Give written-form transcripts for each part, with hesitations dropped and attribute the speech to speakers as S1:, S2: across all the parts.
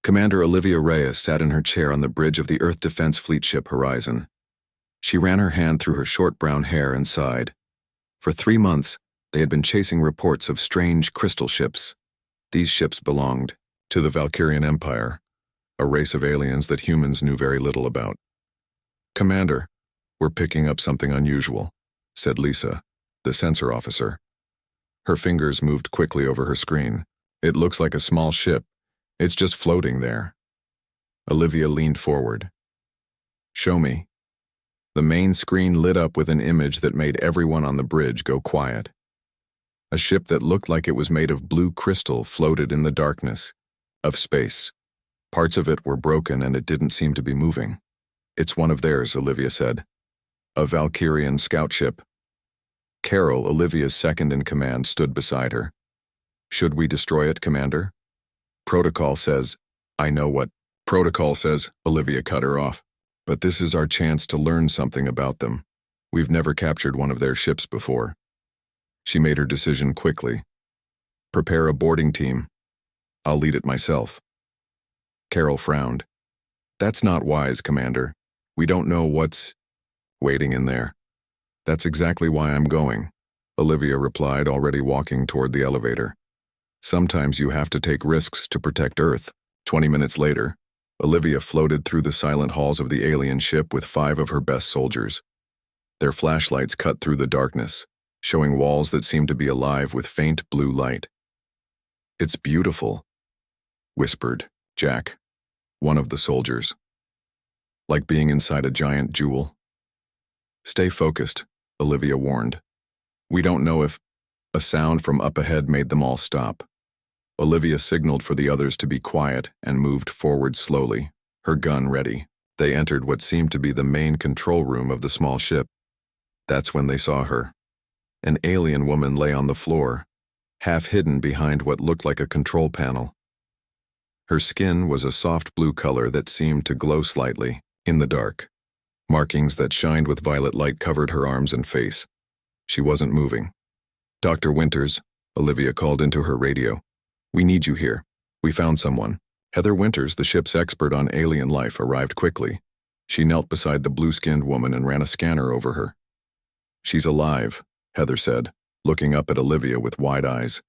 S1: Commander Olivia Reyes sat in her chair on the bridge of the Earth Defense Fleet ship Horizon. She ran her hand through her short brown hair and sighed. For 3 months, they had been chasing reports of strange crystal ships. These ships belonged to the Valkyrian Empire, a race of aliens that humans knew very little about. "Commander, we're picking up something unusual," said Lisa, the sensor officer. Her fingers moved quickly over her screen. "It looks like a small ship. It's just floating there." Olivia leaned forward. "Show me." The main screen lit up with an image that made everyone on the bridge go quiet. A ship that looked like it was made of blue crystal floated in the darkness of space. Parts of it were broken and it didn't seem to be moving. "It's one of theirs," Olivia said. "A Valkyrian scout ship." Carol, Olivia's second-in-command, stood beside her. "Should we destroy it, Commander?" "Protocol says—" "I know what protocol says," Olivia cut her off. "But this is our chance to learn something about them. We've never captured one of their ships before." She made her decision quickly. "Prepare a boarding team. I'll lead it myself." Carol frowned. "That's not wise, Commander. We don't know what's waiting in there." "That's exactly why I'm going," Olivia replied, already walking toward the elevator. "Sometimes you have to take risks to protect Earth." 20 minutes later, Olivia floated through the silent halls of the alien ship with 5 of her best soldiers. Their flashlights cut through the darkness, showing walls that seemed to be alive with faint blue light. "It's beautiful," whispered Jack, one of the soldiers. "Like being inside a giant jewel." "Stay focused," Olivia warned. "We don't know if—" A sound from up ahead made them all stop. Olivia signaled for the others to be quiet and moved forward slowly, her gun ready. They entered what seemed to be the main control room of the small ship. That's when they saw her. An alien woman lay on the floor, half hidden behind what looked like a control panel. Her skin was a soft blue color that seemed to glow slightly in the dark. Markings that shined with violet light covered her arms and face. She wasn't moving. "Dr. Winters," Olivia called into her radio. "We need you here. We found someone." Heather Winters, the ship's expert on alien life, arrived quickly. She knelt beside the blue-skinned woman and ran a scanner over her. "She's alive," Heather said, looking up at Olivia with wide eyes.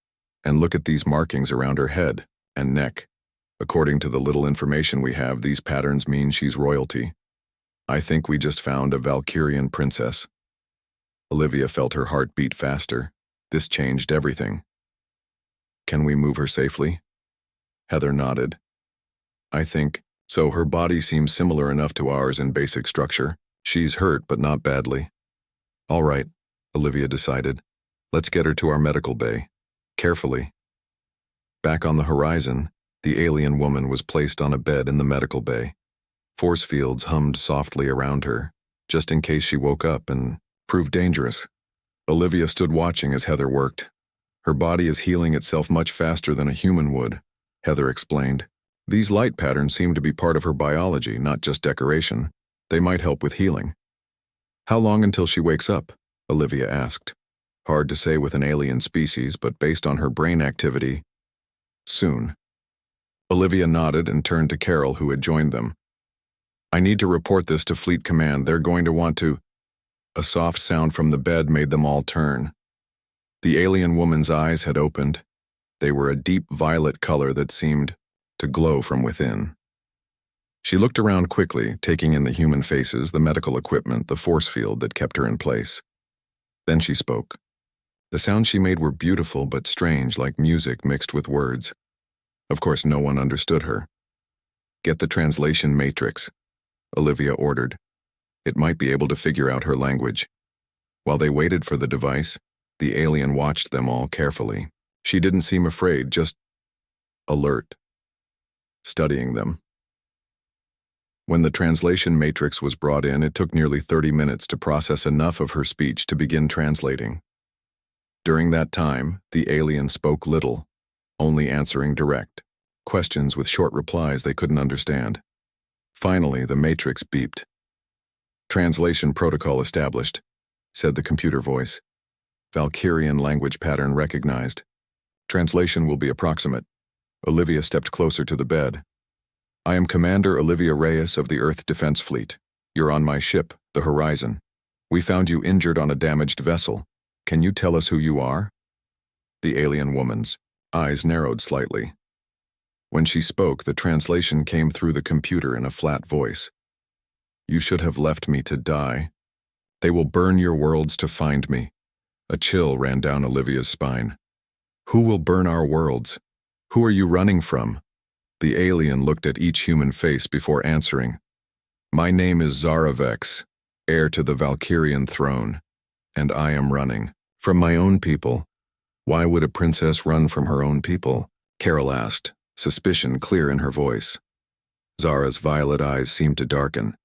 S1: "And look at these markings around her head and neck. According to the little information we have, these patterns mean she's royalty. I think we just found a Valkyrian princess." Olivia felt her heart beat faster. This changed everything. "Can we move her safely?" Heather nodded. "I think so. Her body seems similar enough to ours in basic structure. She's hurt, but not badly." "All right," Olivia decided. "Let's get her to our medical bay. Carefully." Back on the horizon, the alien woman was placed on a bed in the medical bay. Force fields hummed softly around her, just in case she woke up and proved dangerous. Olivia stood watching as Heather worked. "Her body is healing itself much faster than a human would," Heather explained. "These light patterns seem to be part of her biology, not just decoration. They might help with healing." "How long until she wakes up?" Olivia asked. "Hard to say with an alien species, but based on her brain activity, soon." Olivia nodded and turned to Carol, who had joined them. "I need to report this to Fleet Command. They're going to want to—" A soft sound from the bed made them all turn. The alien woman's eyes had opened. They were a deep violet color that seemed to glow from within. She looked around quickly, taking in the human faces, the medical equipment, the force field that kept her in place. Then she spoke. The sounds she made were beautiful but strange, like music mixed with words. Of course, no one understood her. "Get the translation matrix," Olivia ordered. It might be able to figure out her language. While they waited for the device, the alien watched them all carefully. She didn't seem afraid, just alert, studying them. When the translation matrix was brought in, it took nearly 30 minutes to process enough of her speech to begin translating. During that time, the alien spoke little, only answering direct questions with short replies they couldn't understand. Finally, the matrix beeped. "Translation protocol established," said the computer voice. "Valkyrian language pattern recognized. Translation will be approximate." Olivia stepped closer to the bed. I am Commander Olivia Reyes of the Earth Defense Fleet. You're on my ship, the Horizon. We found you injured on a damaged vessel. Can you tell us who you are? The alien woman's eyes narrowed slightly. When she spoke, the translation came through the computer in a flat voice. You should have left me to die. They will burn your worlds to find me. A chill ran down Olivia's spine. Who will burn our worlds? Who are you running from? The alien looked at each human face before answering. My name is Zara Vex, heir to the Valkyrian throne, and I am running from my own people. Why would a princess run from her own people? Carol asked, suspicion clear in her voice. Zara's violet eyes seemed to darken.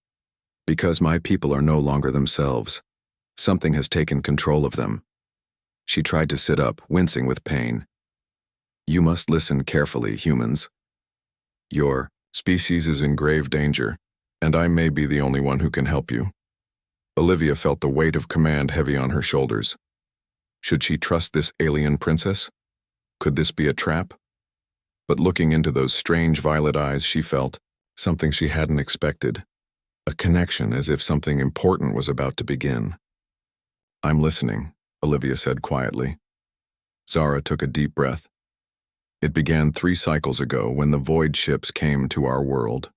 S1: Because my people are no longer themselves. Something has taken control of them. She tried to sit up, wincing with pain. You must listen carefully, humans. Your species is in grave danger, and I may be the only one who can help you. Olivia felt the weight of command heavy on her shoulders. Should she trust this alien princess? Could this be a trap? But looking into those strange violet eyes, she felt something she hadn't expected. A connection, as if something important was about to begin. I'm listening, Olivia said quietly. Zara took a deep breath. It began 3 cycles ago when the void ships came to our world.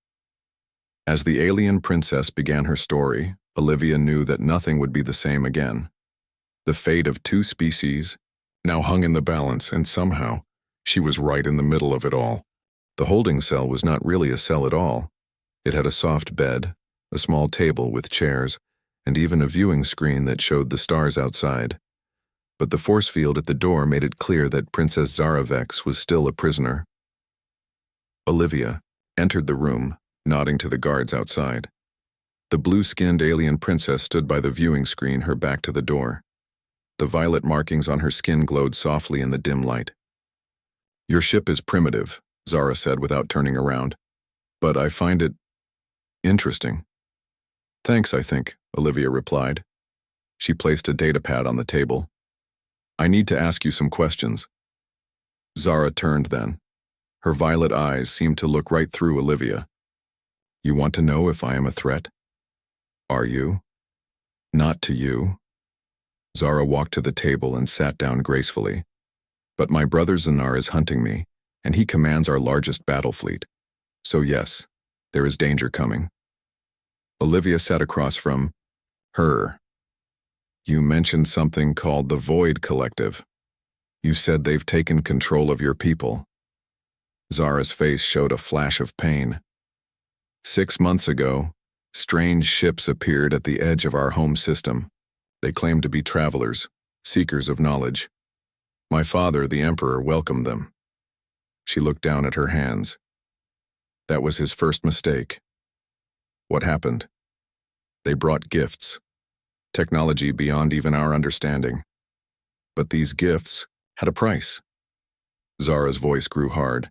S1: As the alien princess began her story, Olivia knew that nothing would be the same again. The fate of 2 species now hung in the balance, and somehow she was right in the middle of it all. The holding cell was not really a cell at all. It had a soft bed, a small table with chairs, and even a viewing screen that showed the stars outside. But the force field at the door made it clear that Princess Zara Vex was still a prisoner. Olivia entered the room, nodding to the guards outside. The blue-skinned alien princess stood by the viewing screen, her back to the door. The violet markings on her skin glowed softly in the dim light. Your ship is primitive, Zara said without turning around. But I find it interesting. Thanks, I think, Olivia replied. She placed a datapad on the table. I need to ask you some questions. Zara turned then. Her violet eyes seemed to look right through Olivia. You want to know if I am a threat? Are you? Not to you. Zara walked to the table and sat down gracefully. But my brother Zanar is hunting me, and he commands our largest battle fleet. So yes, there is danger coming. Olivia sat across from her. You mentioned something called the Void Collective. You said they've taken control of your people. Zara's face showed a flash of pain. 6 months ago, strange ships appeared at the edge of our home system. They claimed to be travelers, seekers of knowledge. My father, the Emperor, welcomed them. She looked down at her hands. That was his first mistake. What happened? They brought gifts, technology beyond even our understanding. But these gifts had a price. Zara's voice grew hard.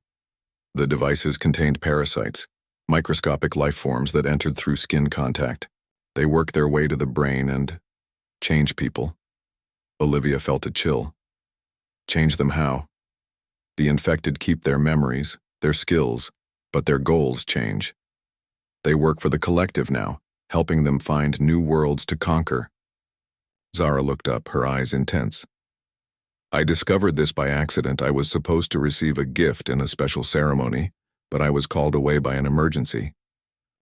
S1: The devices contained parasites, microscopic life forms that entered through skin contact. They work their way to the brain and change people. Olivia felt a chill. Change them how? The infected keep their memories, their skills, but their goals change. They work for the collective now, helping them find new worlds to conquer. Zara looked up, her eyes intense. I discovered this by accident. I was supposed to receive a gift in a special ceremony, but I was called away by an emergency.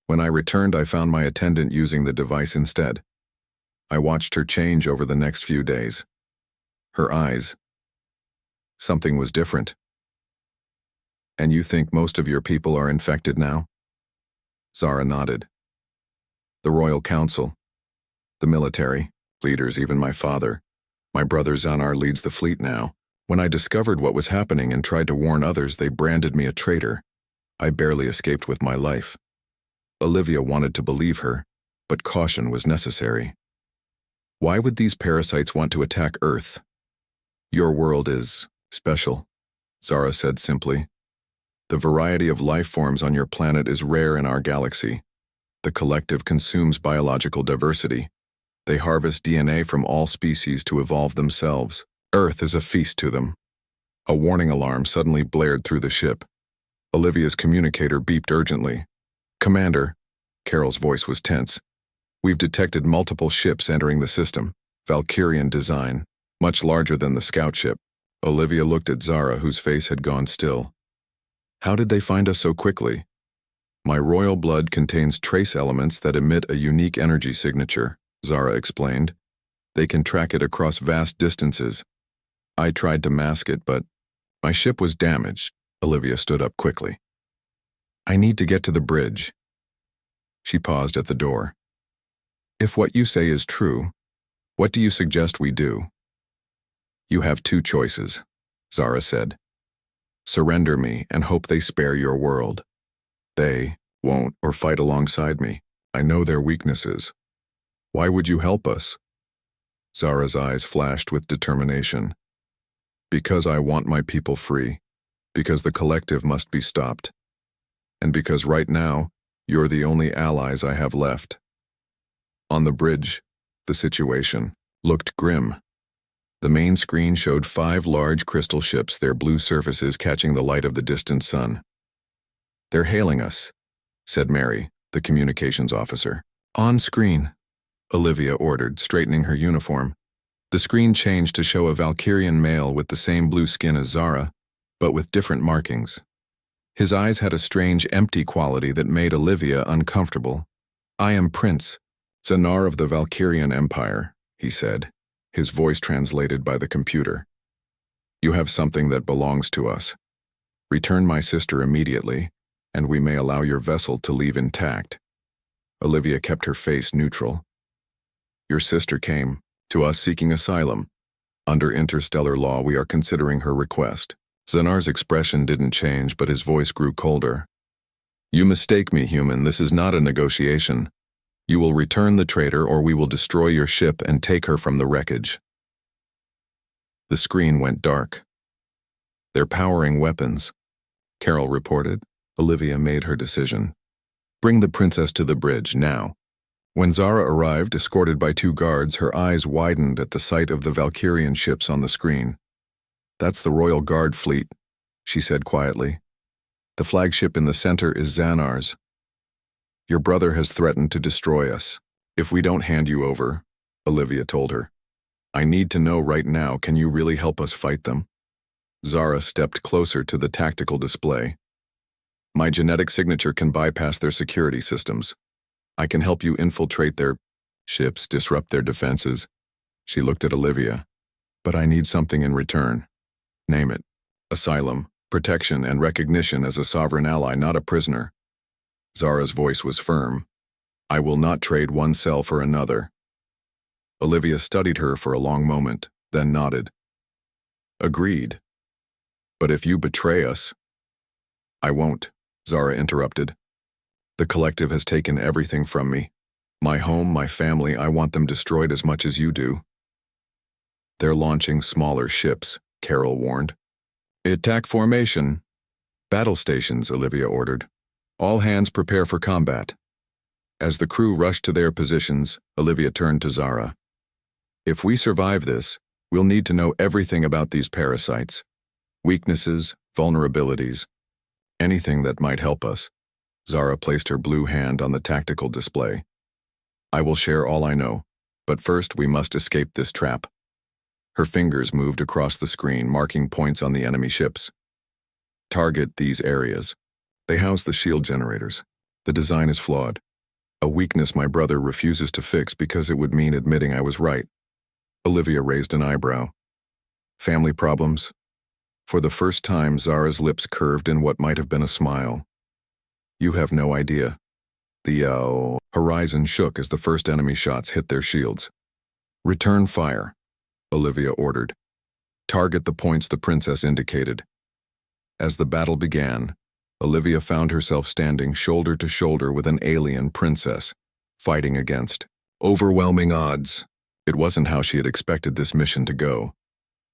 S1: When I returned, I found my attendant using the device instead. I watched her change over the next few days. Her eyes. Something was different. And you think most of your people are infected now? Zara nodded. The Royal Council, the military, leaders, even my father. My brother Zanar leads the fleet now. When I discovered what was happening and tried to warn others, they branded me a traitor. I barely escaped with my life. Olivia wanted to believe her, but caution was necessary. Why would these parasites want to attack Earth? Your world is special, Zara said simply. The variety of life forms on your planet is rare in our galaxy. The collective consumes biological diversity. They harvest DNA from all species to evolve themselves. Earth is a feast to them. A warning alarm suddenly blared through the ship. Olivia's communicator beeped urgently. Commander, Carol's voice was tense. We've detected multiple ships entering the system, Valkyrian design, much larger than the scout ship. Olivia looked at Zara, whose face had gone still. How did they find us so quickly? My royal blood contains trace elements that emit a unique energy signature, Zara explained. They can track it across vast distances. I tried to mask it, but my ship was damaged. Olivia stood up quickly. I need to get to the bridge. She paused at the door. If what you say is true, what do you suggest we do? You have two choices, Zara said. Surrender me and hope they spare your world. They won't or fight alongside me. I know their weaknesses. Why would you help us? Zara's eyes flashed with determination. Because I want my people free. Because the collective must be stopped. And because right now, you're the only allies I have left. On the bridge, the situation looked grim. The main screen showed 5 large crystal ships, their blue surfaces catching the light of the distant sun. They're hailing us, said Mary, the communications officer. On screen, Olivia ordered, straightening her uniform. The screen changed to show a Valkyrian male with the same blue skin as Zara, but with different markings. His eyes had a strange, empty quality that made Olivia uncomfortable. I am Prince Zanar of the Valkyrian Empire, he said, his voice translated by the computer. You have something that belongs to us. Return my sister immediately, and we may allow your vessel to leave intact. Olivia kept her face neutral. Your sister came to us seeking asylum. Under interstellar law, we are considering her request. Zanar's expression didn't change, but his voice grew colder. You mistake me, human. This is not a negotiation. You will return the traitor, or we will destroy your ship and take her from the wreckage. The screen went dark. They're powering weapons, Carol reported. Olivia made her decision. Bring the princess to the bridge, now. When Zara arrived, escorted by 2 guards, her eyes widened at the sight of the Valkyrian ships on the screen. That's the Royal Guard fleet, she said quietly. The flagship in the center is Zanar's. Your brother has threatened to destroy us if we don't hand you over, Olivia told her. I need to know right now, can you really help us fight them? Zara stepped closer to the tactical display. My genetic signature can bypass their security systems. I can help you infiltrate their ships, disrupt their defenses. She looked at Olivia. But I need something in return. Name it. Asylum, protection, and recognition as a sovereign ally, not a prisoner. Zara's voice was firm. I will not trade one cell for another. Olivia studied her for a long moment, then nodded. Agreed. But if you betray us... I won't, Zara interrupted. The collective has taken everything from me. My home, my family, I want them destroyed as much as you do. They're launching smaller ships, Carol warned. Attack formation. Battle stations, Olivia ordered. All hands prepare for combat. As the crew rushed to their positions, Olivia turned to Zara. If we survive this, we'll need to know everything about these parasites. Weaknesses, vulnerabilities, anything that might help us. Zara placed her blue hand on the tactical display. I will share all I know, but first we must escape this trap. Her fingers moved across the screen, marking points on the enemy ships. Target these areas. They house the shield generators. The design is flawed. A weakness my brother refuses to fix because it would mean admitting I was right. Olivia raised an eyebrow. Family problems? For the first time, Zara's lips curved in what might have been a smile. You have no idea. The horizon shook as the first enemy shots hit their shields. Return fire, Olivia ordered. Target the points the princess indicated. As the battle began, Olivia found herself standing shoulder to shoulder with an alien princess, fighting against overwhelming odds. It wasn't how she had expected this mission to go.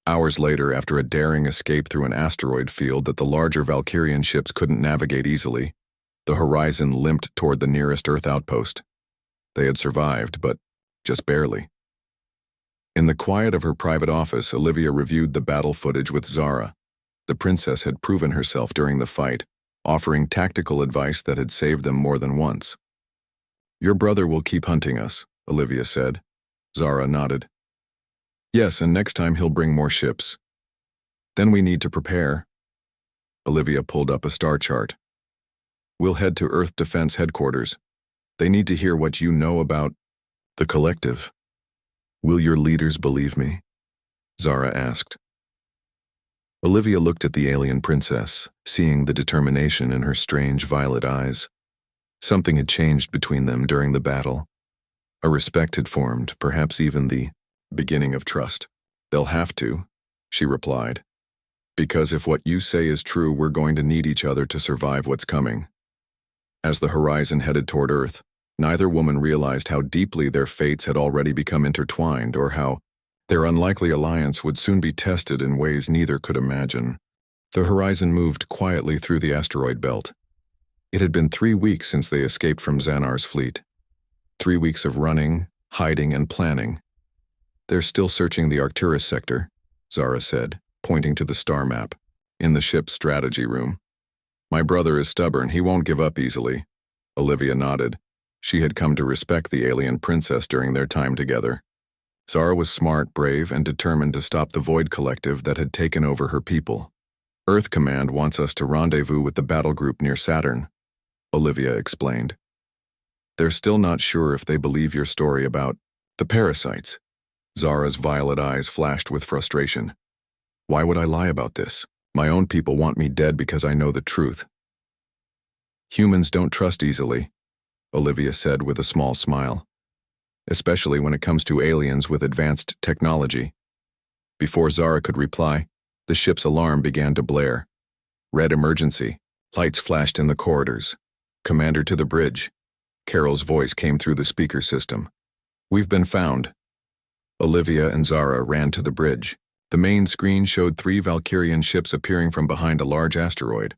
S1: Hours later, after a daring escape through an asteroid field that the larger Valkyrian ships couldn't navigate easily, the horizon limped toward the nearest Earth outpost. They had survived, but just barely. In the quiet of her private office, Olivia reviewed the battle footage with Zara. The princess had proven herself during the fight, offering tactical advice that had saved them more than once. "Your brother will keep hunting us," Olivia said. Zara nodded. "Yes, and next time he'll bring more ships. Then we need to prepare." Olivia pulled up a star chart. "We'll head to Earth Defense Headquarters. They need to hear what you know about the collective." "Will your leaders believe me?" Zara asked. Olivia looked at the alien princess, seeing the determination in her strange violet eyes. Something had changed between them during the battle. A respect had formed, perhaps even the beginning of trust. "They'll have to," she replied. "Because if what you say is true, we're going to need each other to survive what's coming." As the horizon headed toward Earth, neither woman realized how deeply their fates had already become intertwined or how their unlikely alliance would soon be tested in ways neither could imagine. The horizon moved quietly through the asteroid belt. It had been 3 weeks since they escaped from Xanar's fleet. 3 weeks of running, hiding, and planning. "They're still searching the Arcturus sector," Zara said, pointing to the star map, "in the ship's strategy room. My brother is stubborn, he won't give up easily." Olivia nodded. She had come to respect the alien princess during their time together. Zara was smart, brave, and determined to stop the Void Collective that had taken over her people. "Earth Command wants us to rendezvous with the battle group near Saturn," Olivia explained. "They're still not sure if they believe your story about the parasites." Zara's violet eyes flashed with frustration. "Why would I lie about this? My own people want me dead because I know the truth." "Humans don't trust easily," Olivia said with a small smile. "Especially when it comes to aliens with advanced technology." Before Zara could reply, the ship's alarm began to blare. "Red emergency." Lights flashed in the corridors. "Commander to the bridge." Carol's voice came through the speaker system. "We've been found." Olivia and Zara ran to the bridge. The main screen showed 3 Valkyrian ships appearing from behind a large asteroid.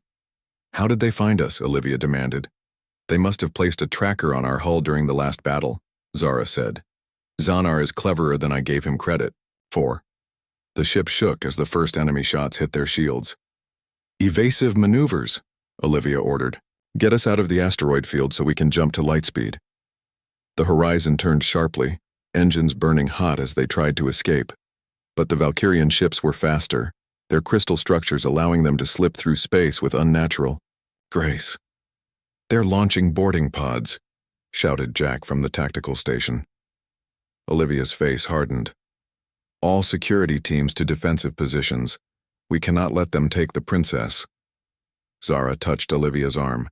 S1: "How did they find us?" Olivia demanded. "They must have placed a tracker on our hull during the last battle," Zara said. "Xanar is cleverer than I gave him credit for." The ship shook as the first enemy shots hit their shields. "Evasive maneuvers," Olivia ordered. "Get us out of the asteroid field so we can jump to light speed." The horizon turned sharply, engines burning hot as they tried to escape. But the Valkyrian ships were faster, their crystal structures allowing them to slip through space with unnatural grace. "They're launching boarding pods," shouted Jack from the tactical station. Olivia's face hardened. "All security teams to defensive positions. We cannot let them take the princess." Zara touched Olivia's arm.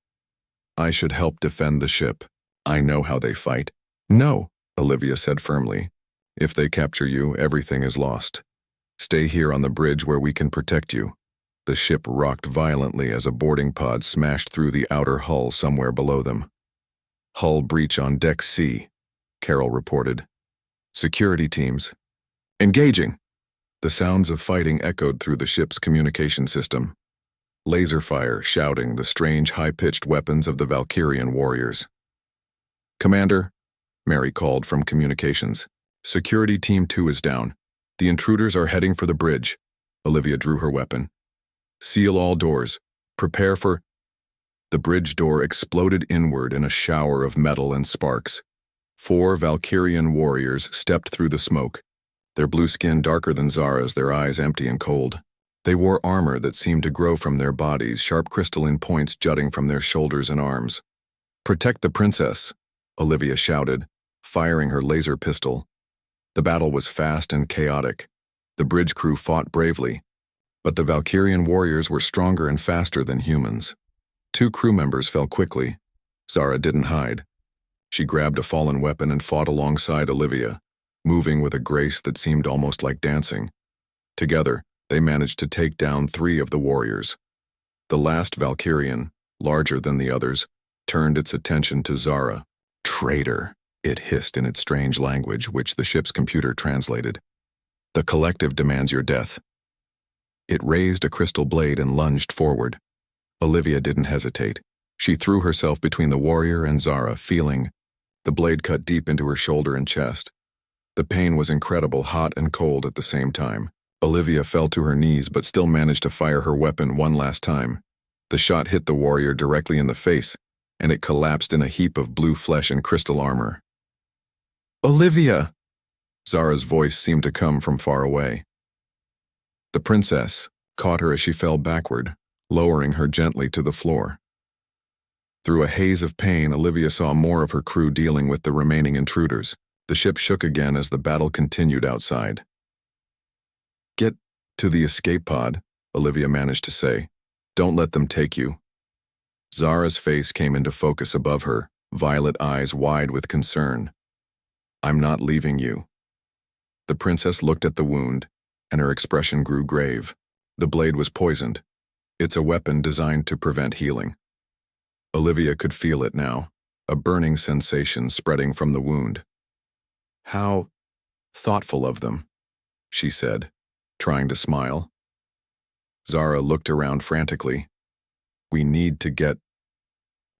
S1: "I should help defend the ship. I know how they fight." "No," Olivia said firmly. "If they capture you, everything is lost. Stay here on the bridge where we can protect you." The ship rocked violently as a boarding pod smashed through the outer hull somewhere below them. "Hull breach on Deck C," Carol reported. "Security teams. Engaging!" The sounds of fighting echoed through the ship's communication system. Laser fire shouting the strange high-pitched weapons of the Valkyrian warriors. "Commander," Mary called from communications. "Security Team 2 is down. The intruders are heading for the bridge." Olivia drew her weapon. "Seal all doors. Prepare for—" The bridge door exploded inward in a shower of metal and sparks. 4 Valkyrian warriors stepped through the smoke, their blue skin darker than Zara's, their eyes empty and cold. They wore armor that seemed to grow from their bodies, sharp crystalline points jutting from their shoulders and arms. "Protect the princess," Olivia shouted, firing her laser pistol. The battle was fast and chaotic. The bridge crew fought bravely, but the Valkyrian warriors were stronger and faster than humans. 2 crew members fell quickly. Zara didn't hide. She grabbed a fallen weapon and fought alongside Olivia, moving with a grace that seemed almost like dancing. Together, they managed to take down 3 of the warriors. The last Valkyrian, larger than the others, turned its attention to Zara. "Traitor," it hissed in its strange language, which the ship's computer translated. "The collective demands your death." It raised a crystal blade and lunged forward. Olivia didn't hesitate. She threw herself between the warrior and Zara, feeling the blade cut deep into her shoulder and chest. The pain was incredible, hot and cold at the same time. Olivia fell to her knees but still managed to fire her weapon one last time. The shot hit the warrior directly in the face, and it collapsed in a heap of blue flesh and crystal armor. "Olivia!" Zara's voice seemed to come from far away. The princess caught her as she fell backward, lowering her gently to the floor. Through a haze of pain, Olivia saw more of her crew dealing with the remaining intruders. The ship shook again as the battle continued outside. "Get to the escape pod," Olivia managed to say. "Don't let them take you." Zara's face came into focus above her, violet eyes wide with concern. "I'm not leaving you." The princess looked at the wound, and her expression grew grave. The blade was poisoned. It's a weapon designed to prevent healing. Olivia could feel it now, a burning sensation spreading from the wound. "How thoughtful of them," she said, trying to smile. Zara looked around frantically. "We need to get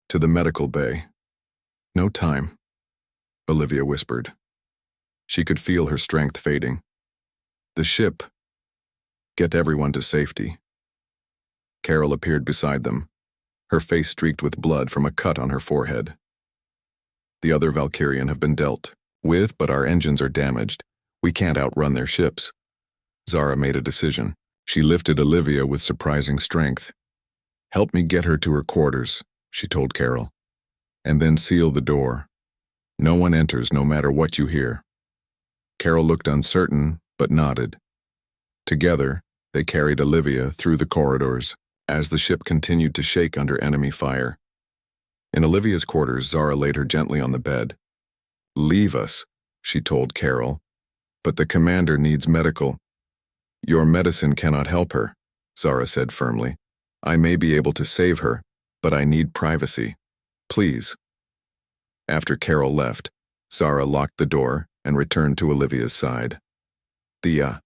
S1: to the medical bay." "No time," Olivia whispered. She could feel her strength fading. "The ship. Get everyone to safety." Carol appeared beside them, her face streaked with blood from a cut on her forehead. "The other Valkyrian have been dealt with, but our engines are damaged. We can't outrun their ships." Zara made a decision. She lifted Olivia with surprising strength. "Help me get her to her quarters," she told Carol, "and then seal the door. No one enters no matter what you hear." Carol looked uncertain, but nodded. Together, they carried Olivia through the corridors as the ship continued to shake under enemy fire. In Olivia's quarters, Zara laid her gently on the bed. "Leave us," she told Carol, "but the commander needs medical." "Your medicine cannot help her," Zara said firmly. "I may be able to save her, but I need privacy. Please." After Carol left, Zara locked the door and returned to Olivia's side. The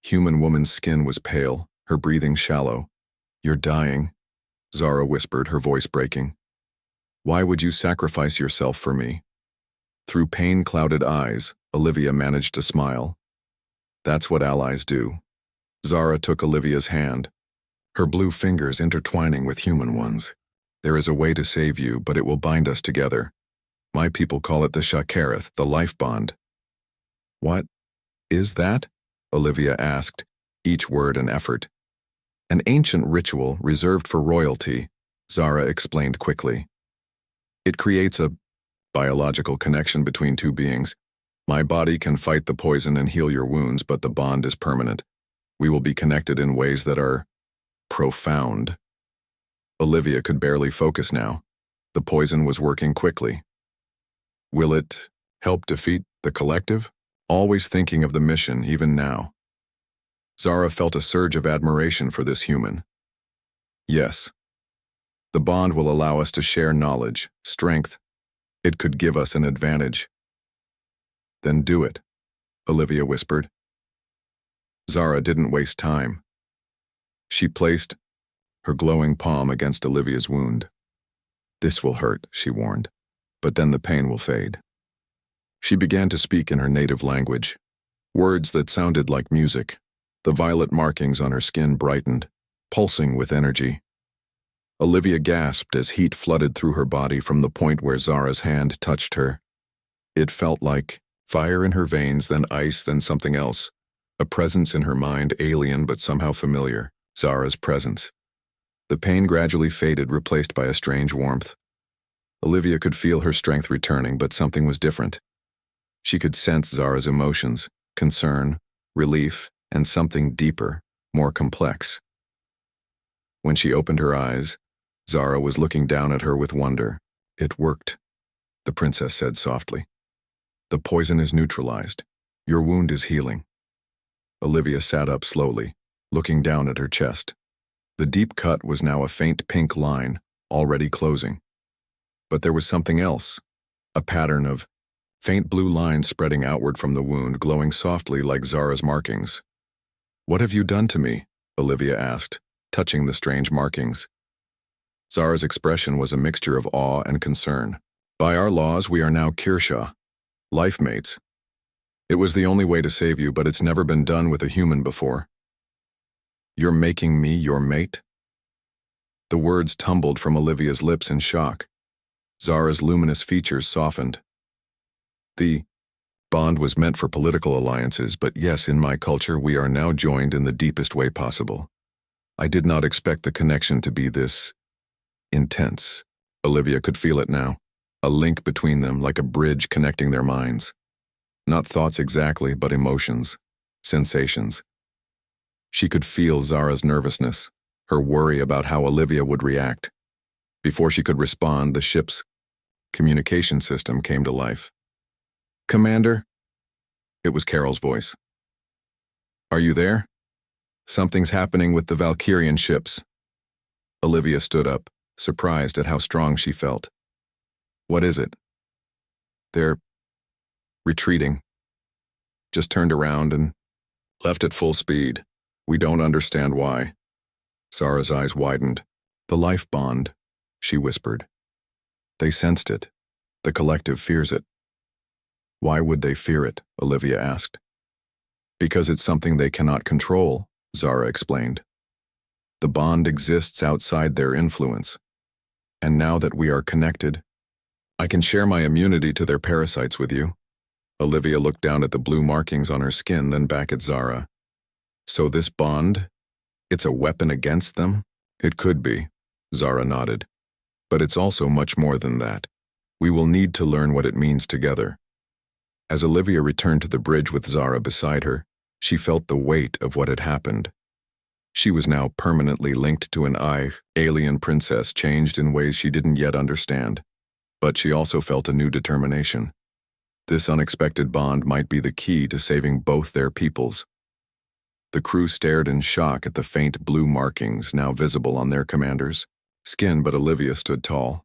S1: human woman's skin was pale, her breathing shallow. "You're dying," Zara whispered, her voice breaking. "Why would you sacrifice yourself for me?" Through pain-clouded eyes, Olivia managed to smile. "That's what allies do." Zara took Olivia's hand, her blue fingers intertwining with human ones. "There is a way to save you, but it will bind us together. My people call it the Shakareth, the life bond." "What is that?" Olivia asked, each word an effort. "An ancient ritual reserved for royalty," Zara explained quickly. "It creates a biological connection between two beings. My body can fight the poison and heal your wounds, but the bond is permanent. We will be connected in ways that are profound." Olivia could barely focus now. The poison was working quickly. "Will it help defeat the collective?" Always thinking of the mission, even now. Zara felt a surge of admiration for this human. "Yes. The bond will allow us to share knowledge, strength. It could give us an advantage." "Then do it," Olivia whispered. Zara didn't waste time. She placed her glowing palm against Olivia's wound. "This will hurt," she warned, "but then the pain will fade." She began to speak in her native language, words that sounded like music. The violet markings on her skin brightened, pulsing with energy. Olivia gasped as heat flooded through her body from the point where Zara's hand touched her. It felt like fire in her veins, then ice, then something else. A presence in her mind, alien but somehow familiar. Zara's presence. The pain gradually faded, replaced by a strange warmth. Olivia could feel her strength returning, but something was different. She could sense Zara's emotions, concern, relief, and something deeper, more complex. When she opened her eyes, Zara was looking down at her with wonder. "It worked," the princess said softly. "The poison is neutralized. Your wound is healing." Olivia sat up slowly, looking down at her chest. The deep cut was now a faint pink line, already closing. But there was something else, a pattern of faint blue lines spreading outward from the wound, glowing softly like Zara's markings. "What have you done to me?" Olivia asked, touching the strange markings. Zara's expression was a mixture of awe and concern. "By our laws, we are now Kirsha, life mates. It was the only way to save you, but it's never been done with a human before." "You're making me your mate?" The words tumbled from Olivia's lips in shock. Zara's luminous features softened. The bond was meant for political alliances, but yes, in my culture we are now joined in the deepest way possible. I did not expect the connection to be this intense. Olivia could feel it now, a link between them like a bridge connecting their minds. Not thoughts exactly, but emotions, sensations. She could feel Zara's nervousness, her worry about how Olivia would react. Before she could respond, the ship's communication system came to life. "Commander?" It was Carol's voice. "Are you there? Something's happening with the Valkyrian ships." Olivia stood up, surprised at how strong she felt. "What is it?" "They're retreating. Just turned around and left at full speed. We don't understand why." Zara's eyes widened. "The life bond," she whispered. "They sensed it. The collective fears it." "Why would they fear it?" Olivia asked. "Because it's something they cannot control," Zara explained. "The bond exists outside their influence. And now that we are connected, I can share my immunity to their parasites with you." Olivia looked down at the blue markings on her skin, then back at Zara. "So this bond, it's a weapon against them?" "It could be," Zara nodded. "But it's also much more than that. We will need to learn what it means together." As Olivia returned to the bridge with Zara beside her, she felt the weight of what had happened. She was now permanently linked to an alien princess, changed in ways she didn't yet understand. But she also felt a new determination. This unexpected bond might be the key to saving both their peoples. The crew stared in shock at the faint blue markings now visible on their commander's skin, but Olivia stood tall.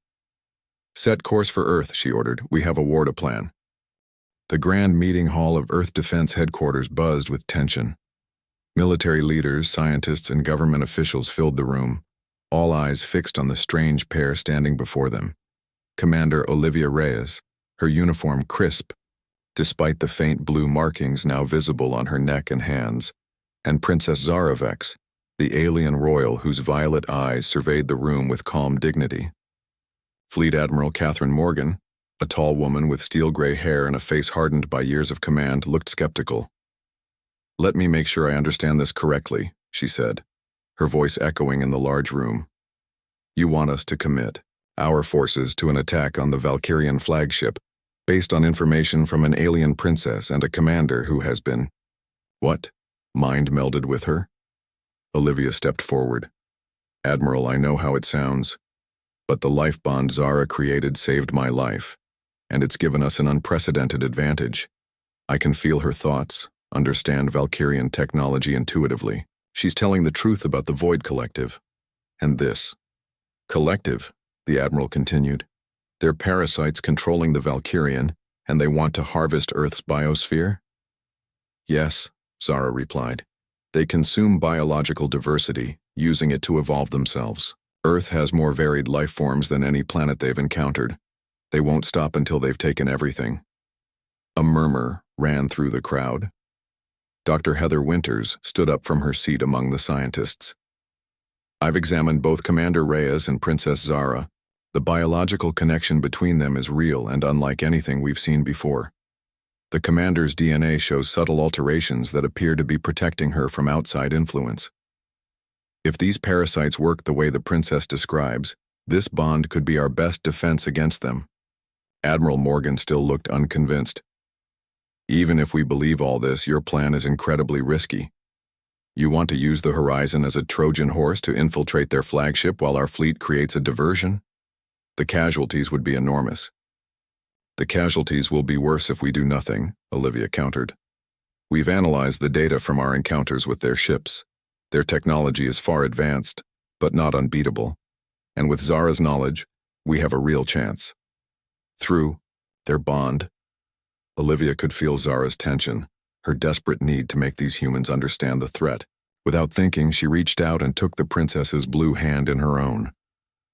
S1: "Set course for Earth," she ordered. "We have a war to plan." The grand meeting hall of Earth Defense Headquarters buzzed with tension. Military leaders, scientists, and government officials filled the room, all eyes fixed on the strange pair standing before them. Commander Olivia Reyes, her uniform crisp, despite the faint blue markings now visible on her neck and hands, and Princess Zara Vex, the alien royal whose violet eyes surveyed the room with calm dignity. Fleet Admiral Catherine Morgan, a tall woman with steel-gray hair and a face hardened by years of command, looked skeptical. "Let me make sure I understand this correctly," she said, her voice echoing in the large room. "You want us to commit our forces to an attack on the Valkyrian flagship based on information from an alien princess and a commander who has been—" "What?" Mind melded with her. Olivia stepped forward. "Admiral, I know how it sounds, but the life bond Zara created saved my life, and it's given us an unprecedented advantage. I can feel her thoughts, understand Valkyrian technology intuitively. She's telling the truth about the Void Collective. And this collective," the Admiral continued, "they're parasites controlling the Valkyrian, and they want to harvest Earth's biosphere?" "Yes," Zara replied. "They consume biological diversity, using it to evolve themselves. Earth has more varied life forms than any planet they've encountered. They won't stop until they've taken everything." A murmur ran through the crowd. Dr. Heather Winters stood up from her seat among the scientists. "I've examined both Commander Reyes and Princess Zara. The biological connection between them is real and unlike anything we've seen before. The commander's DNA shows subtle alterations that appear to be protecting her from outside influence. If these parasites work the way the princess describes, this bond could be our best defense against them." Admiral Morgan still looked unconvinced. "Even if we believe all this, your plan is incredibly risky. You want to use the horizon as a Trojan horse to infiltrate their flagship while our fleet creates a diversion? The casualties would be enormous." "The casualties will be worse if we do nothing," Olivia countered. "We've analyzed the data from our encounters with their ships. Their technology is far advanced, but not unbeatable. And with Zara's knowledge, we have a real chance. Through their bond." Olivia could feel Zara's tension, her desperate need to make these humans understand the threat. Without thinking, she reached out and took the princess's blue hand in her own.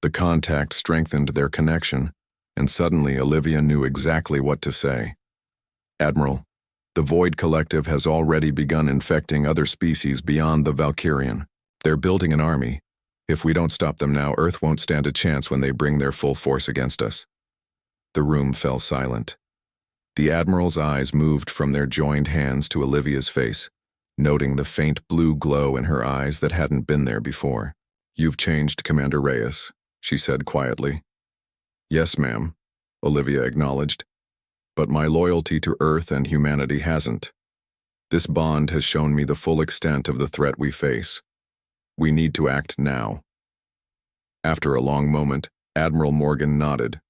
S1: The contact strengthened their connection, and suddenly Olivia knew exactly what to say. "Admiral, the Void Collective has already begun infecting other species beyond the Valkyrian. They're building an army, If we don't stop them now, Earth won't stand a chance when they bring their full force against us." The room fell silent. The Admiral's eyes moved from their joined hands to Olivia's face, noting the faint blue glow in her eyes that hadn't been there before. "You've changed, Commander Reyes," she said quietly. "Yes, ma'am," Olivia acknowledged. "But my loyalty to Earth and humanity hasn't. This bond has shown me the full extent of the threat we face. We need to act now." After a long moment, Admiral Morgan nodded.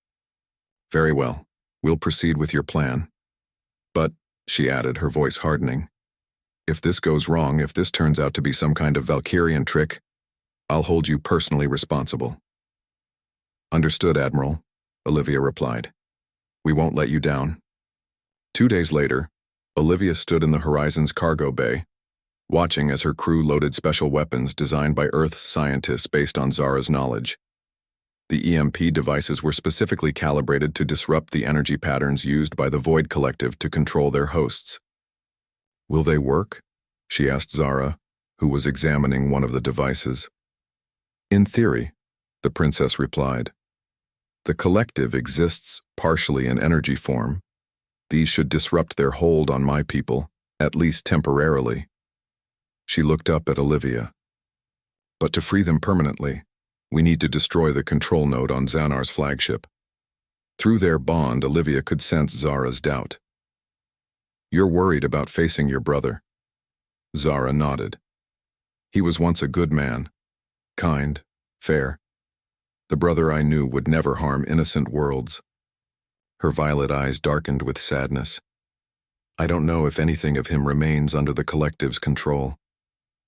S1: "Very well. We'll proceed with your plan. But," she added, her voice hardening, "if this goes wrong, if this turns out to be some kind of Valkyrian trick, I'll hold you personally responsible." "Understood, Admiral," Olivia replied. "We won't let you down." 2 days later, Olivia stood in the Horizon's cargo bay, watching as her crew loaded special weapons designed by Earth's scientists based on Zara's knowledge. The EMP devices were specifically calibrated to disrupt the energy patterns used by the Void Collective to control their hosts. "Will they work?" she asked Zara, who was examining one of the devices. "In theory," the princess replied. "The collective exists partially in energy form. These should disrupt their hold on my people, at least temporarily." She looked up at Olivia. "But to free them permanently, we need to destroy the control node on Xanar's flagship." Through their bond, Olivia could sense Zara's doubt. "You're worried about facing your brother." Zara nodded. "He was once a good man. Kind, fair. The brother I knew would never harm innocent worlds." Her violet eyes darkened with sadness. "I don't know if anything of him remains under the collective's control."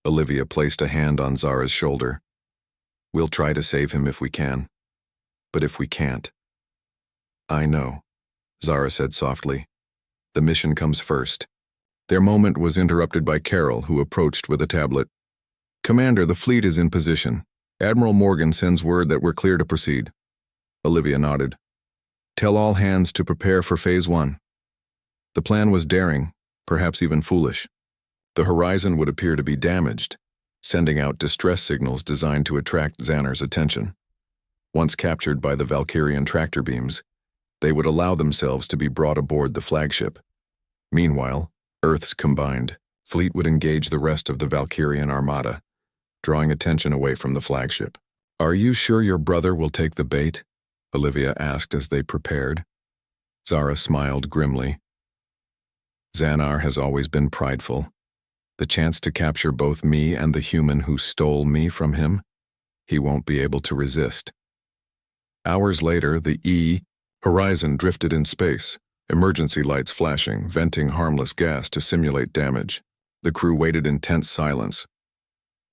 S1: Olivia placed a hand on Zara's shoulder. "We'll try to save him if we can. But if we can't—" "I know," Zara said softly. "The mission comes first." Their moment was interrupted by Carol, who approached with a tablet. "Commander, the fleet is in position. Admiral Morgan sends word that we're clear to proceed." Olivia nodded. "Tell all hands to prepare for Phase 1. The plan was daring, perhaps even foolish. The Horizon would appear to be damaged, sending out distress signals designed to attract Xanar's attention. Once captured by the Valkyrian tractor beams, they would allow themselves to be brought aboard the flagship. Meanwhile, Earth's combined fleet would engage the rest of the Valkyrian armada, drawing attention away from the flagship. "Are you sure your brother will take the bait?" Olivia asked as they prepared. Zara smiled grimly. "Xanar has always been prideful. The chance to capture both me and the human who stole me from him, he won't be able to resist." Hours later, the Horizon drifted in space, emergency lights flashing, venting harmless gas to simulate damage. The crew waited in tense silence.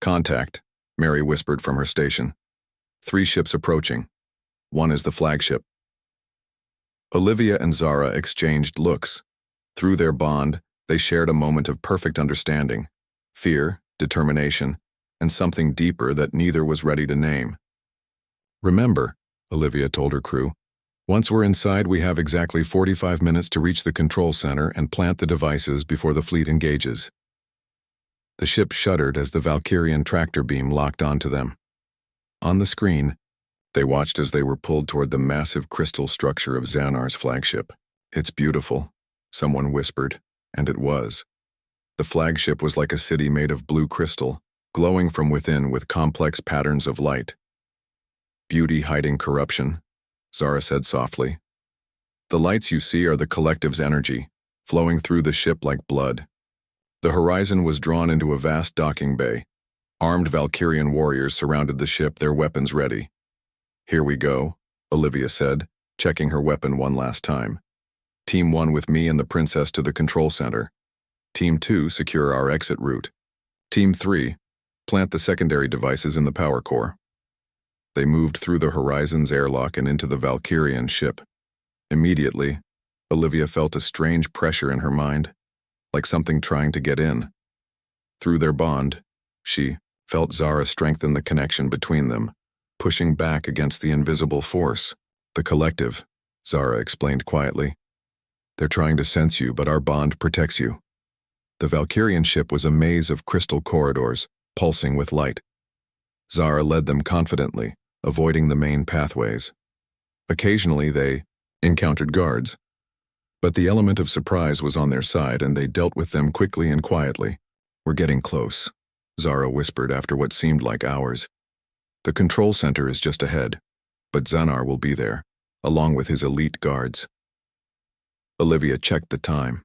S1: "Contact," Mary whispered from her station. "3 ships approaching. One is the flagship." Olivia and Zara exchanged looks. Through their bond, they shared a moment of perfect understanding, fear, determination, and something deeper that neither was ready to name. "Remember," Olivia told her crew, "once we're inside, we have exactly 45 minutes to reach the control center and plant the devices before the fleet engages." The ship shuddered as the Valkyrian tractor beam locked onto them. On the screen, they watched as they were pulled toward the massive crystal structure of Xanar's flagship. "It's beautiful," someone whispered, and it was. The flagship was like a city made of blue crystal, glowing from within with complex patterns of light. "Beauty hiding corruption," Zara said softly. "The lights you see are the collective's energy, flowing through the ship like blood." The Horizon was drawn into a vast docking bay. Armed Valkyrian warriors surrounded the ship, their weapons ready. "Here we go," Olivia said, checking her weapon one last time. "Team 1 with me and the princess to the control center. Team 2 secure our exit route. Team 3 plant the secondary devices in the power core." They moved through the Horizon's airlock and into the Valkyrian ship. Immediately, Olivia felt a strange pressure in her mind, like something trying to get in. Through their bond, she felt Zara strengthen the connection between them, pushing back against the invisible force. "The collective," Zara explained quietly. "They're trying to sense you, but our bond protects you." The Valkyrian ship was a maze of crystal corridors, pulsing with light. Zara led them confidently, avoiding the main pathways. Occasionally they encountered guards, but the element of surprise was on their side and they dealt with them quickly and quietly. "We're getting close," Zara whispered after what seemed like hours. "The control center is just ahead, but Xanar will be there, along with his elite guards." Olivia checked the time.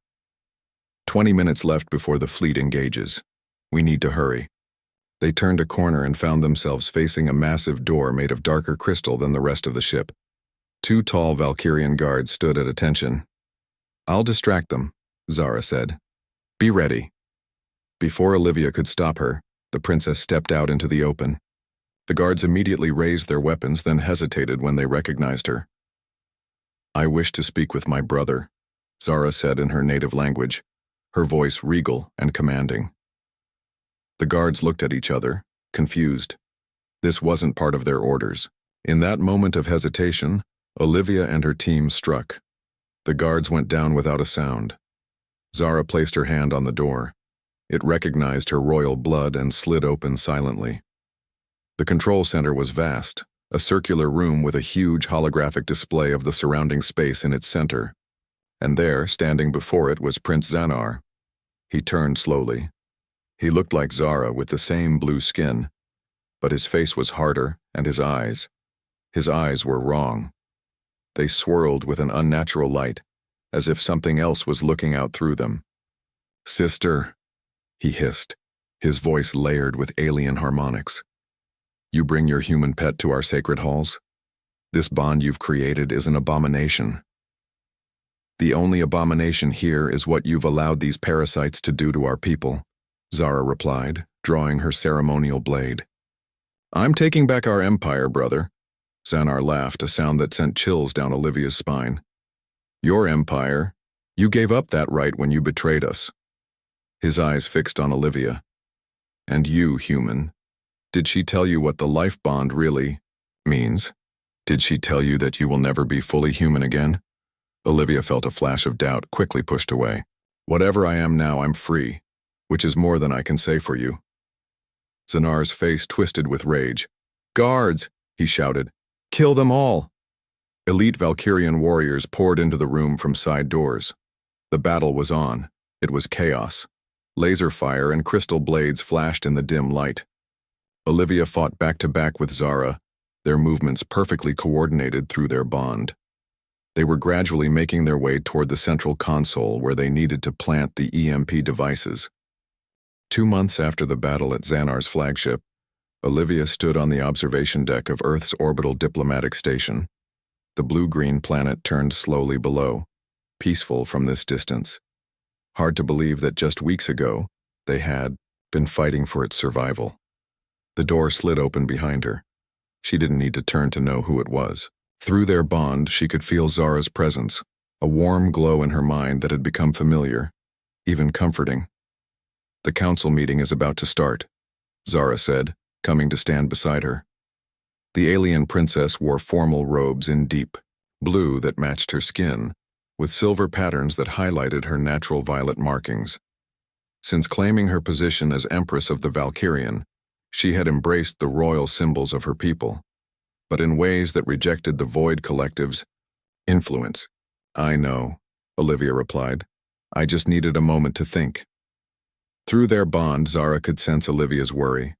S1: 20 minutes left before the fleet engages. "We need to hurry." They turned a corner and found themselves facing a massive door made of darker crystal than the rest of the ship. Two tall Valkyrian guards stood at attention. "I'll distract them," Zara said. "Be ready." Before Olivia could stop her, the princess stepped out into the open. The guards immediately raised their weapons, then hesitated when they recognized her. "I wish to speak with my brother," Zara said in her native language, her voice regal and commanding. The guards looked at each other, confused. This wasn't part of their orders. In that moment of hesitation, Olivia and her team struck. The guards went down without a sound. Zara placed her hand on the door. It recognized her royal blood and slid open silently. The control center was vast, a circular room with a huge holographic display of the surrounding space in its center. And there, standing before it, was Prince Xanar. He turned slowly. He looked like Zara with the same blue skin, but his face was harder, and his eyes were wrong. They swirled with an unnatural light, as if something else was looking out through them. "Sister," he hissed, his voice layered with alien harmonics. "You bring your human pet to our sacred halls? This bond you've created is an abomination." "The only abomination here is what you've allowed these parasites to do to our people," Zara replied, drawing her ceremonial blade. "I'm taking back our empire, brother." Xanar laughed, a sound that sent chills down Olivia's spine. "Your empire? You gave up that right when you betrayed us." His eyes fixed on Olivia. "And you, human, did she tell you what the life bond really means? Did she tell you that you will never be fully human again?" Olivia felt a flash of doubt, quickly pushed away. "Whatever I am now, I'm free, which is more than I can say for you." Xanar's face twisted with rage. "Guards!" he shouted. "Kill them all!" Elite Valkyrian warriors poured into the room from side doors. The battle was on. It was chaos. Laser fire and crystal blades flashed in the dim light. Olivia fought back-to-back with Zara, their movements perfectly coordinated through their bond. They were gradually making their way toward the central console where they needed to plant the EMP devices. 2 months after the battle at Xanar's flagship, Olivia stood on the observation deck of Earth's orbital diplomatic station. The blue-green planet turned slowly below, peaceful from this distance. Hard to believe that just weeks ago, they had been fighting for its survival. The door slid open behind her. She didn't need to turn to know who it was. Through their bond, she could feel Zara's presence, a warm glow in her mind that had become familiar, even comforting. "The council meeting is about to start," Zara said, coming to stand beside her. The alien princess wore formal robes in deep blue that matched her skin, with silver patterns that highlighted her natural violet markings. Since claiming her position as Empress of the Valkyrian, she had embraced the royal symbols of her people, but in ways that rejected the Void Collective's influence. "I know," Olivia replied. "I just needed a moment to think." Through their bond, Zara could sense Olivia's worry.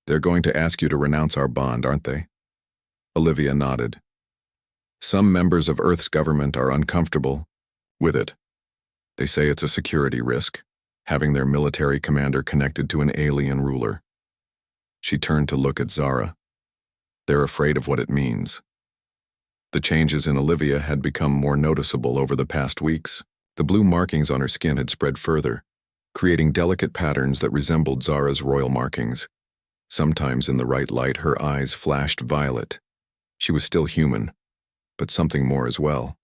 S1: "They're going to ask you to renounce our bond, aren't they?" Olivia nodded. "Some members of Earth's government are uncomfortable with it. They say it's a security risk, having their military commander connected to an alien ruler." She turned to look at Zara. "They're afraid of what it means." The changes in Olivia had become more noticeable over the past weeks. The blue markings on her skin had spread further, creating delicate patterns that resembled Zara's royal markings. Sometimes in the right light, her eyes flashed violet. She was still human, but something more as well.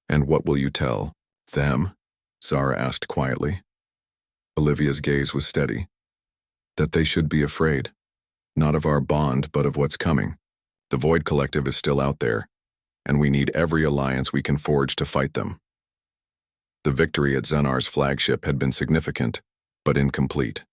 S1: "And what will you tell them?" Zara asked quietly. Olivia's gaze was steady. "That they should be afraid. Not of our bond, but of what's coming. The Void Collective is still out there, and we need every alliance we can forge to fight them." The victory at Xanar's flagship had been significant, but incomplete.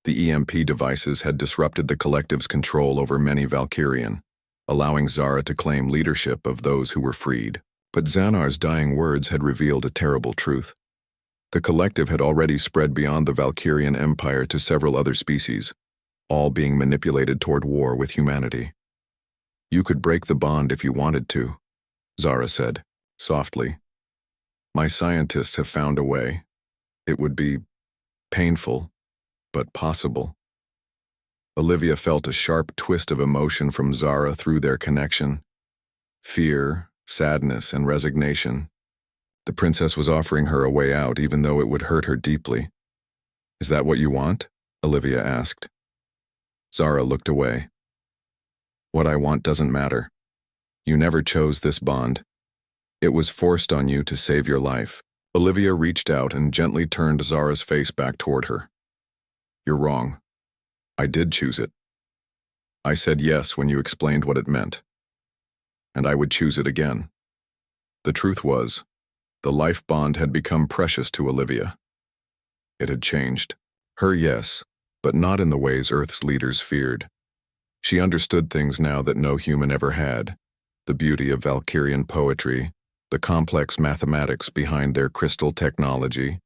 S1: The EMP devices had disrupted the collective's control over many Valkyrian, allowing Zara to claim leadership of those who were freed. But Xanar's dying words had revealed a terrible truth. The collective had already spread beyond the Valkyrian Empire to several other species, all being manipulated toward war with humanity. "You could break the bond if you wanted to," Zara said, softly. "My scientists have found a way. It would be painful, but possible." Olivia felt a sharp twist of emotion from Zara through their connection. Fear, sadness, and resignation. The princess was offering her a way out, even though it would hurt her deeply. "Is that what you want?" Olivia asked. Zara looked away. "What I want doesn't matter. You never chose this bond. It was forced on you to save your life." Olivia reached out and gently turned Zara's face back toward her. "You're wrong. I did choose it. I said yes when you explained what it meant. And I would choose it again." The truth was, the life bond had become precious to Olivia. It had changed. Her yes, but not in the ways Earth's leaders feared. She understood things now that no human ever had: the beauty of Valkyrian poetry, the complex mathematics behind their crystal technology,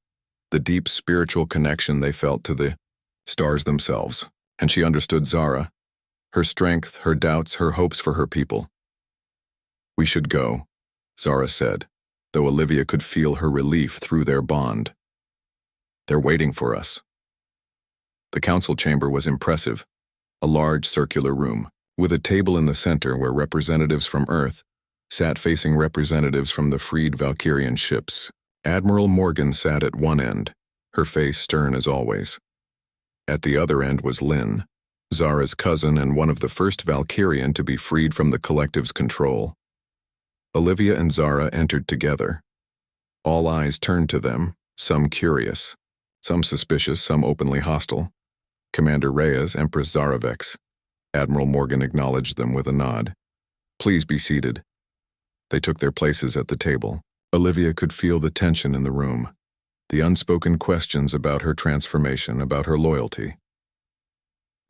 S1: the deep spiritual connection they felt to the stars themselves. And she understood Zara, her strength, her doubts, her hopes for her people. "We should go," Zara said, though Olivia could feel her relief through their bond. "They're waiting for us." The council chamber was impressive, a large circular room, with a table in the center where representatives from Earth sat facing representatives from the freed Valkyrian ships. Admiral Morgan sat at one end, her face stern as always. At the other end was Lynn, Zara's cousin and one of the first Valkyrian to be freed from the collective's control. Olivia and Zara entered together. All eyes turned to them, some curious, some suspicious, some openly hostile. Commander Reyes, Empress Zaravex. Admiral Morgan acknowledged them with a nod. "Please be seated." They took their places at the table. Olivia could feel the tension in the room, the unspoken questions about her transformation, about her loyalty.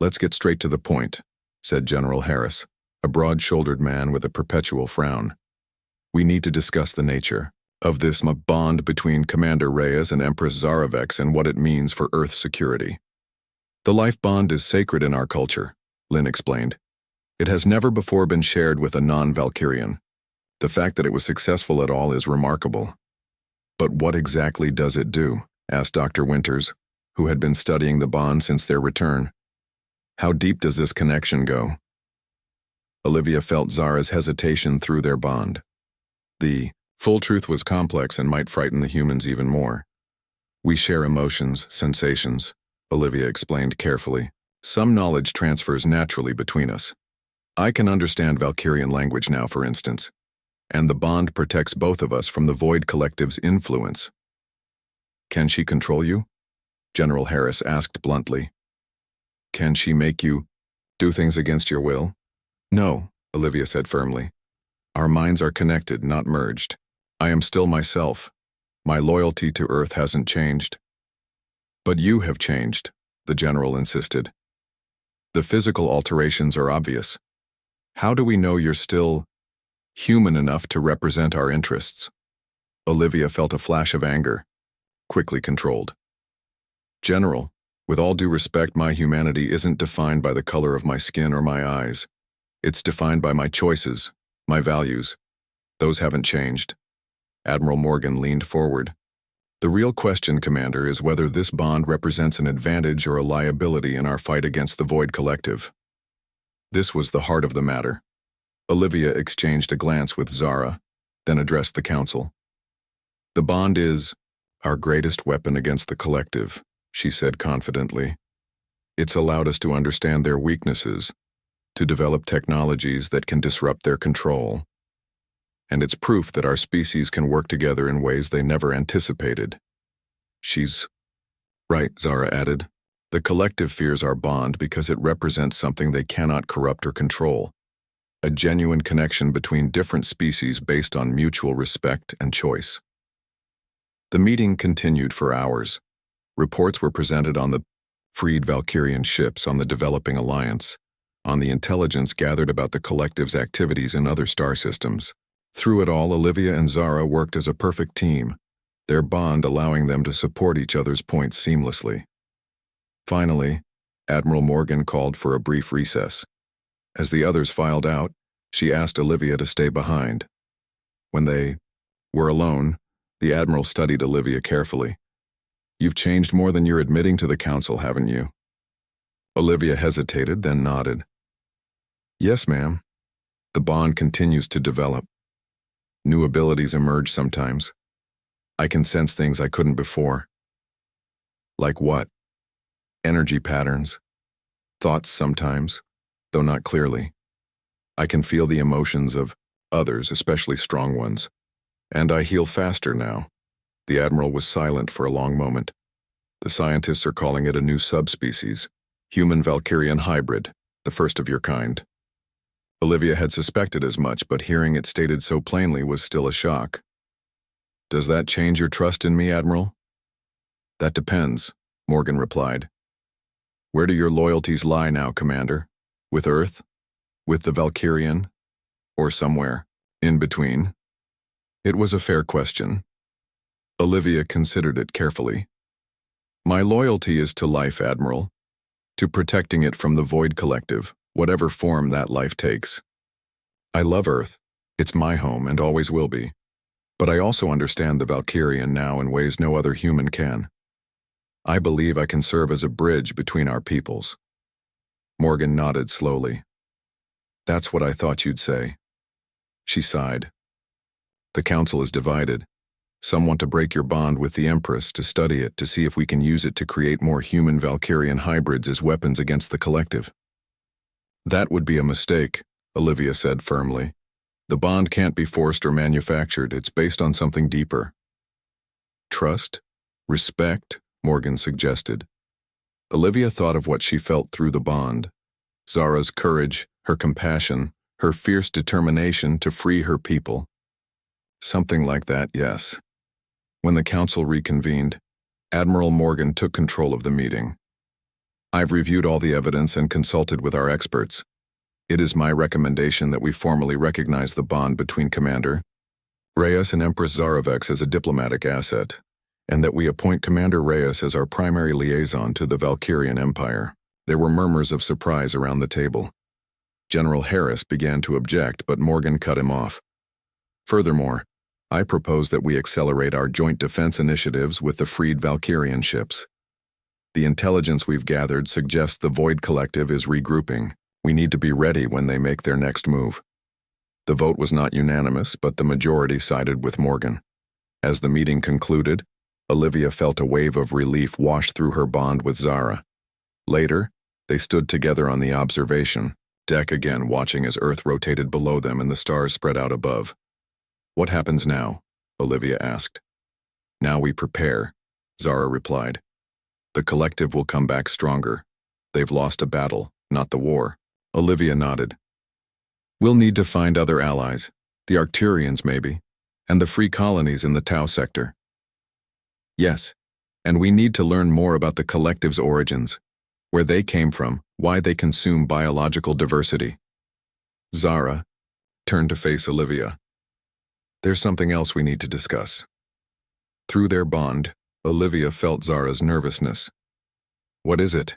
S1: "Let's get straight to the point," said General Harris, a broad-shouldered man with a perpetual frown. "We need to discuss the nature of this bond between Commander Reyes and Empress Zaravex and what it means for Earth's security." "The life bond is sacred in our culture," Lynn explained. "It has never before been shared with a non-Valkyrian. The fact that it was successful at all is remarkable." "But what exactly does it do?" asked Dr. Winters, who had been studying the bond since their return. "How deep does this connection go?" Olivia felt Zara's hesitation through their bond. The full truth was complex and might frighten the humans even more. "We share emotions, sensations," Olivia explained carefully. "Some knowledge transfers naturally between us. I can understand Valkyrian language now, for instance, and the bond protects both of us from the Void Collective's influence." "Can she control you?" General Harris asked bluntly. "Can she make you do things against your will?" "No," Olivia said firmly. "Our minds are connected, not merged. I am still myself. My loyalty to Earth hasn't changed." "But you have changed," the general insisted. "The physical alterations are obvious. How do we know you're still human enough to represent our interests?" Olivia felt a flash of anger, quickly controlled. "General, with all due respect, my humanity isn't defined by the color of my skin or my eyes. It's defined by my choices, my values. Those haven't changed." Admiral Morgan leaned forward. "The real question, Commander, is whether this bond represents an advantage or a liability in our fight against the Void Collective." This was the heart of the matter. Olivia exchanged a glance with Zara, then addressed the council. "The bond is our greatest weapon against the Collective," she said confidently. "It's allowed us to understand their weaknesses, to develop technologies that can disrupt their control. And it's proof that our species can work together in ways they never anticipated." "She's right," Zara added. "The Collective fears our bond because it represents something they cannot corrupt or control. A genuine connection between different species based on mutual respect and choice." The meeting continued for hours. Reports were presented on the freed Valkyrian ships on the developing alliance, on the intelligence gathered about the collective's activities in other star systems. Through it all, Olivia and Zara worked as a perfect team, their bond allowing them to support each other's points seamlessly. Finally, Admiral Morgan called for a brief recess. As the others filed out, she asked Olivia to stay behind. When they were alone, the Admiral studied Olivia carefully. "You've changed more than you're admitting to the Council, haven't you?" Olivia hesitated, then nodded. "Yes, ma'am. The bond continues to develop. New abilities emerge sometimes. I can sense things I couldn't before." "Like what?" "Energy patterns. Thoughts sometimes, though not clearly. I can feel the emotions of others, especially strong ones. And I heal faster now." The Admiral was silent for a long moment. "The scientists are calling it a new subspecies, human-Valkyrian hybrid, the first of your kind." Olivia had suspected as much, but hearing it stated so plainly was still a shock. "Does that change your trust in me, Admiral?" "That depends," Morgan replied. "Where do your loyalties lie now, Commander? With Earth? With the Valkyrian? Or somewhere in between?" It was a fair question. Olivia considered it carefully. "My loyalty is to life, Admiral, to protecting it from the Void Collective, whatever form that life takes. I love Earth. It's my home and always will be. But I also understand the Valkyrian now in ways no other human can. I believe I can serve as a bridge between our peoples." Morgan nodded slowly. "That's what I thought you'd say." She sighed. "The Council is divided. Some want to break your bond with the Empress, to study it, to see if we can use it to create more human Valkyrian hybrids as weapons against the Collective." "That would be a mistake," Olivia said firmly. "The bond can't be forced or manufactured. It's based on something deeper." "Trust? Respect?" Morgan suggested. Olivia thought of what she felt through the bond. Zara's courage, her compassion, her fierce determination to free her people. Something like that, yes. When the Council reconvened, Admiral Morgan took control of the meeting. "I've reviewed all the evidence and consulted with our experts. It is my recommendation that we formally recognize the bond between Commander Reyes and Empress Zaravex as a diplomatic asset, and that we appoint Commander Reyes as our primary liaison to the Valkyrian Empire." There were murmurs of surprise around the table. General Harris began to object, but Morgan cut him off. "Furthermore, I propose that we accelerate our joint defense initiatives with the freed Valkyrian ships. The intelligence we've gathered suggests the Void Collective is regrouping. We need to be ready when they make their next move." The vote was not unanimous, but the majority sided with Morgan. As the meeting concluded, Olivia felt a wave of relief wash through her bond with Zara. Later, they stood together on the observation deck again, watching as Earth rotated below them and the stars spread out above. "What happens now?" Olivia asked. "Now we prepare," Zara replied. "The Collective will come back stronger. They've lost a battle, not the war." Olivia nodded. "We'll need to find other allies, the Arcturians maybe, and the free colonies in the Tau sector." "Yes, and we need to learn more about the Collective's origins, where they came from, why they consume biological diversity." Zara turned to face Olivia. "There's something else we need to discuss." Through their bond, Olivia felt Zara's nervousness. "What is it?"